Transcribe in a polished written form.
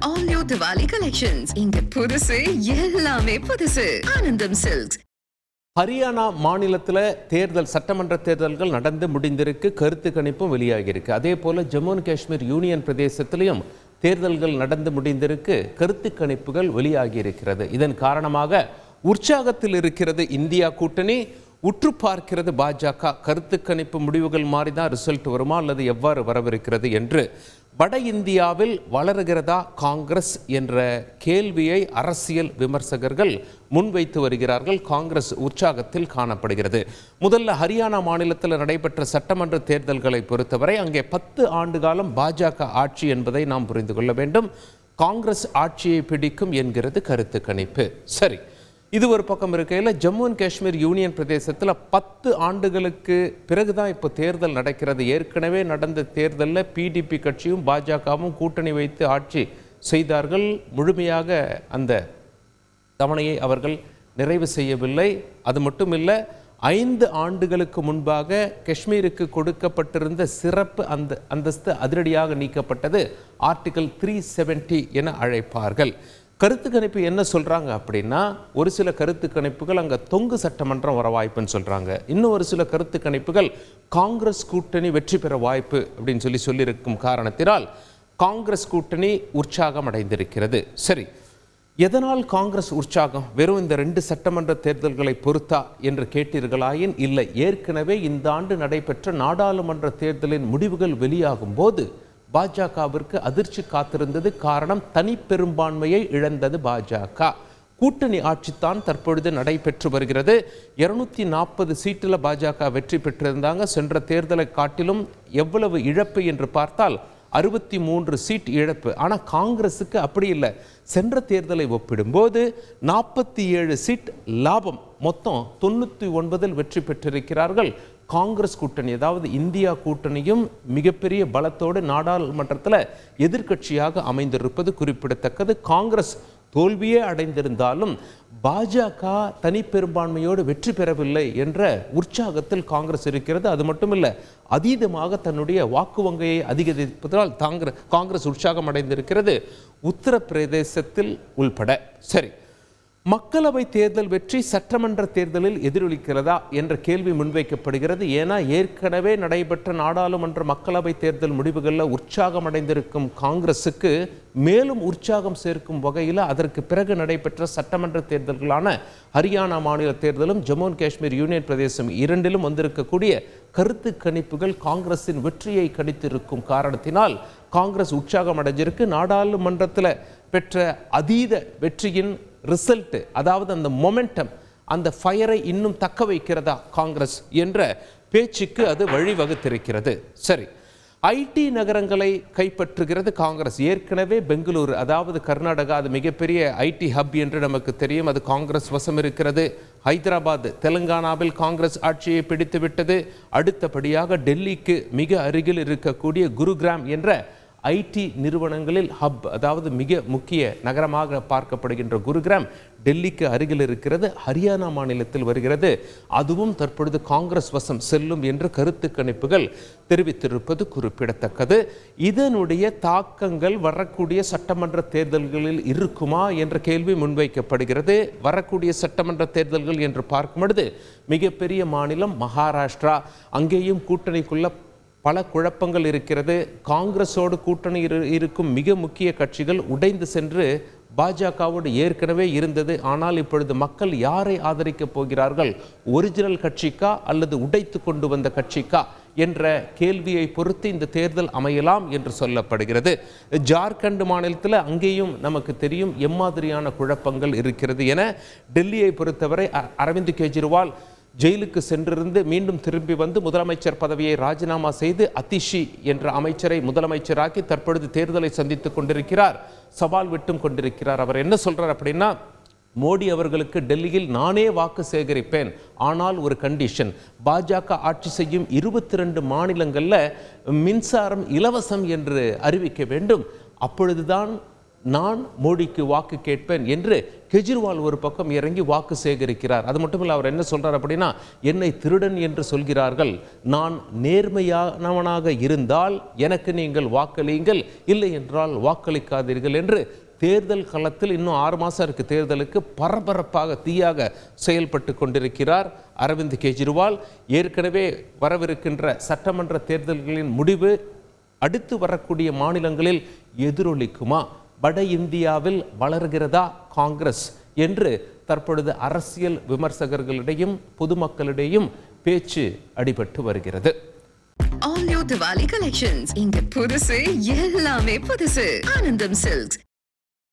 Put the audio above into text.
all new Diwali collections. இங்க புதுசு எல்லாமே புதுசு. ஆனந்தம் சில்க்ஸ். ஹரியானா மாநிலத்தில் சட்டமன்ற தேர்தல்கள் நடந்து முடிந்திருக்கு. கருத்து கணிப்பும் வெளியாகியிருக்கு. அதே போல ஜம்மு அண்ட் காஷ்மீர் யூனியன் பிரதேசத்திலையும் தேர்தல்கள் நடந்து முடிந்திருக்கு. கருத்து கணிப்புகள் வெளியாகி இருக்கிறது. இதன் காரணமாக உற்சாகத்தில் இருக்கிறது இந்தியா கூட்டணி. உற்று பார்க்கிறது பாஜக. கருத்து கணிப்பு முடிவுகள் மாறிதான் ரிசல்ட் வருமா அல்லது எவ்வாறு வரவிருக்கிறது என்று. வட இந்தியாவில் வளருகிறதா காங்கிரஸ் என்ற கேள்வியை அரசியல் விமர்சகர்கள் முன்வைத்து வருகிறார்கள். காங்கிரஸ் உற்சாகத்தில் காணப்படுகிறது. முதல்ல ஹரியானா மாநிலத்தில் நடைபெற்ற சட்டமன்ற தேர்தல்களை பொறுத்தவரை அங்கே 10 ஆண்டு காலம் பாஜக ஆட்சி என்பதை நாம் புரிந்து கொள்ள வேண்டும். காங்கிரஸ் ஆட்சியை பிடிக்கும் என்கிறது கருத்து கணிப்பு. சரி, இது ஒரு பக்கம் இருக்கையில் ஜம்மு அண்ட் காஷ்மீர் யூனியன் பிரதேசத்தில் 10 ஆண்டுகளுக்கு பிறகுதான் இப்போ தேர்தல் நடக்கிறது. ஏற்கனவே நடந்த தேர்தலில் பிடிபி கட்சியும் பாஜகவும் கூட்டணி வைத்து ஆட்சி செய்தார்கள். முழுமையாக அந்த தவணையை அவர்கள் நிறைவு செய்யவில்லை. அது மட்டும் இல்லை, 5 ஆண்டுகளுக்கு முன்பாக காஷ்மீருக்கு கொடுக்கப்பட்டிருந்த சிறப்பு அந்தஸ்து அதிரடியாக நீக்கப்பட்டது. ஆர்டிகல் 370 என அழைப்பார்கள். கருத்து கணிப்பு என்ன சொல்கிறாங்க அப்படின்னா, ஒரு சில கருத்து கணிப்புகள் அங்கே தொங்கு சட்டமன்றம் வர வாய்ப்புன்னு சொல்கிறாங்க. இன்னும் ஒரு சில கருத்து கணிப்புகள் காங்கிரஸ் கூட்டணி வெற்றி பெற வாய்ப்பு அப்படின்னு சொல்லியிருக்கும் காரணத்தினால் காங்கிரஸ் கூட்டணி உற்சாகம் அடைந்திருக்கிறது. சரி, எதனால் காங்கிரஸ் உற்சாகம்? வெறும் இந்த 2 சட்டமன்ற தேர்தல்களை பொறுத்தா என்று கேட்டீர்களாயின் இல்லை. ஏற்கனவே இந்த ஆண்டு நடைபெற்ற நாடாளுமன்ற தேர்தலின் முடிவுகள் வெளியாகும் போது பாஜகவிற்கு அதிர்ச்சி காத்திருந்தது. காரணம், தனிப்பெரும்பான்மையை இழந்தது பாஜக. கூட்டணி ஆட்சித்தான் தற்பொழுது நடைபெற்று வருகிறது. 240 சீட்டில் பாஜக வெற்றி பெற்றிருந்தாங்க. சென்ற தேர்தலை காட்டிலும் எவ்வளவு இழப்பு என்று பார்த்தால் 63 சீட் இழப்பு. ஆனால் காங்கிரஸுக்கு அப்படி இல்லை. சென்ற தேர்தலை ஒப்பிடும்போது 47 சீட் லாபம். மொத்தம் 99 வெற்றி பெற்றிருக்கிறார்கள். காங்கிரஸ் கூட்டணி, அதாவது இந்தியா கூட்டணியும் மிகப்பெரிய பலத்தோடு நாடாளுமன்றத்தில் எதிர்க்கட்சியாக அமைந்திருப்பது குறிப்பிடத்தக்கது. காங்கிரஸ் தோல்வியே அடைந்திருந்தாலும் பாஜக தனிப்பெரும்பான்மையோடு வெற்றி பெறவில்லை என்ற உற்சாகத்தில் காங்கிரஸ் இருக்கிறது. அது மட்டுமில்லை, அதீதமாக தன்னுடைய வாக்கு வங்கியை அதிகரிப்பதால் காங்கிரஸ் உற்சாகம் அடைந்திருக்கிறது, உத்தரப்பிரதேசத்தில் உள்பட. சரி, மக்களவை தேர்தல் வெற்றி சட்டமன்ற தேர்தலில் எதிரொலிக்கிறதா என்ற கேள்வி முன்வைக்கப்படுகிறது. ஏன்னா ஏற்கனவே நடைபெற்ற நாடாளுமன்ற மக்களவை தேர்தல் முடிவுகளில் உற்சாகம் அடைந்திருக்கும் காங்கிரஸுக்கு மேலும் உற்சாகம் சேர்க்கும் வகையில் அதற்கு பிறகு நடைபெற்ற சட்டமன்ற தேர்தல்களான ஹரியானா மாநில தேர்தலும் ஜம்மு அண்ட் காஷ்மீர் யூனியன் பிரதேசம் இரண்டிலும் வந்திருக்கக்கூடிய கருத்து கணிப்புகள் காங்கிரஸின் வெற்றியை கணித்திருக்கும் காரணத்தினால் காங்கிரஸ் உற்சாகம் அடைஞ்சிருக்கு. நாடாளுமன்றத்தில் பெற்ற அதீத வெற்றியின் ரிசல்ட், அதாவது அந்த மொமெண்டம், அந்த ஃபயரை இன்னும் தக்க வைக்கிறதா காங்கிரஸ் என்ற பேச்சுக்கு அது வழிவகுத்திருக்கிறது. சரி, ஐடி நகரங்களை கைப்பற்றுகிறது காங்கிரஸ். ஏற்கனவே பெங்களூரு, அதாவது கர்நாடகா, அது மிகப்பெரிய ஐடி ஹப் என்று நமக்கு தெரியும். அது காங்கிரஸ் வசம் இருக்கிறது. ஹைதராபாத், தெலுங்கானாவில் காங்கிரஸ் ஆட்சியை பிடித்து விட்டது. அடுத்தபடியாக டெல்லிக்கு மிக அருகில் இருக்கக்கூடிய குருகிராம் என்ற ஐடி நிறுவனங்களில் ஹப், அதாவது மிக முக்கிய நகரமாக பார்க்கப்படுகின்ற குருகிராம் டெல்லிக்கு அருகில் இருக்கிறது. ஹரியானா மாநிலத்தில் வருகிறது. அதுவும் தற்பொழுது காங்கிரஸ் வசம் செல்லும் என்று கருத்து கணிப்புகள் தெரிவித்திருப்பது குறிப்பிடத்தக்கது. இதனுடைய தாக்கங்கள் வரக்கூடிய சட்டமன்ற தேர்தல்களில் இருக்குமா என்ற கேள்வி முன்வைக்கப்படுகிறது. வரக்கூடிய சட்டமன்ற தேர்தல்கள் என்று பார்க்கும் பொழுது மிகப்பெரிய மாநிலம் மகாராஷ்டிரா, அங்கேயும் கூட்டணிக்குள்ள பல குழப்பங்கள் இருக்கிறது. காங்கிரஸோடு கூட்டணி இருக்கும் மிக முக்கிய கட்சிகள் உடைந்து சென்று பாஜகவோடு ஏற்கனவே இருந்தது. ஆனால் இப்பொழுது மக்கள் யாரை ஆதரிக்கப் போகிறார்கள்? ஒரிஜினல் கட்சிக்கா அல்லது உடைத்து கொண்டு வந்த கட்சிக்கா என்ற கேள்வியை பொறுத்து இந்த தேர்தல் அமையலாம் என்று சொல்லப்படுகிறது. ஜார்க்கண்ட் மாநிலத்தில் அங்கேயும் நமக்கு தெரியும் எம்மாதிரியான குழப்பங்கள் இருக்கிறது என. டெல்லியை பொறுத்தவரை அரவிந்த் கெஜ்ரிவால் ஜெயிலுக்கு சென்றிருந்து மீண்டும் திரும்பி வந்து முதலமைச்சர் பதவியை ராஜினாமா செய்து அதிஷி என்ற அமைச்சரை முதலமைச்சராக்கி தற்பொழுது தேர்தலை சந்தித்துக் கொண்டிருக்கிறார். சவால் விட்டும் கொண்டிருக்கிறார். அவர் என்ன சொல்றார் அப்படின்னா, மோடி அவர்களுக்கு டெல்லியில் நானே வாக்கு சேகரிப்பேன், ஆனால் ஒரு கண்டிஷன், பாஜக ஆட்சி செய்யும் 22 மாநிலங்களில் மின்சாரம் இலவசம் என்று அறிவிக்க வேண்டும். அப்பொழுதுதான் நான் மோடிக்கு வாக்கு கேட்பேன் என்று கெஜ்ரிவால் ஒரு பக்கம் இறங்கி வாக்கு சேகரிக்கிறார். அது மட்டும் இல்லை, அவர் என்ன சொல்றார் அப்படின்னா, என்னை திருடன் என்று சொல்கிறார்கள், நான் நேர்மையானவனாக இருந்தால் எனக்கு நீங்கள் வாக்களியுங்கள், இல்லை என்றால் வாக்களிக்காதீர்கள் என்று தேர்தல் களத்தில் இன்னும் 6 மாதம் இருக்கு தேர்தலுக்கு, பரபரப்பாக தீயாக செயல்பட்டு கொண்டிருக்கிறார் அரவிந்த் கெஜ்ரிவால். ஏற்கனவே வரவிருக்கின்ற சட்டமன்ற தேர்தல்களின் முடிவு அடுத்து வரக்கூடிய மாநிலங்களில் எதிரொலிக்குமா, வட இந்தியாவில் வளர்கிறதா காங்கிரஸ் என்று தற்பொழுது அரசியல் விமர்சகர்களிடையும் பொதுமக்களிடையும் பேச்சு அடிபட்டு வருகிறது. All new Diwali collections. இங்க புதுசு எல்லாமே புதுசு. ஆனந்தம் சில்க்ஸ்.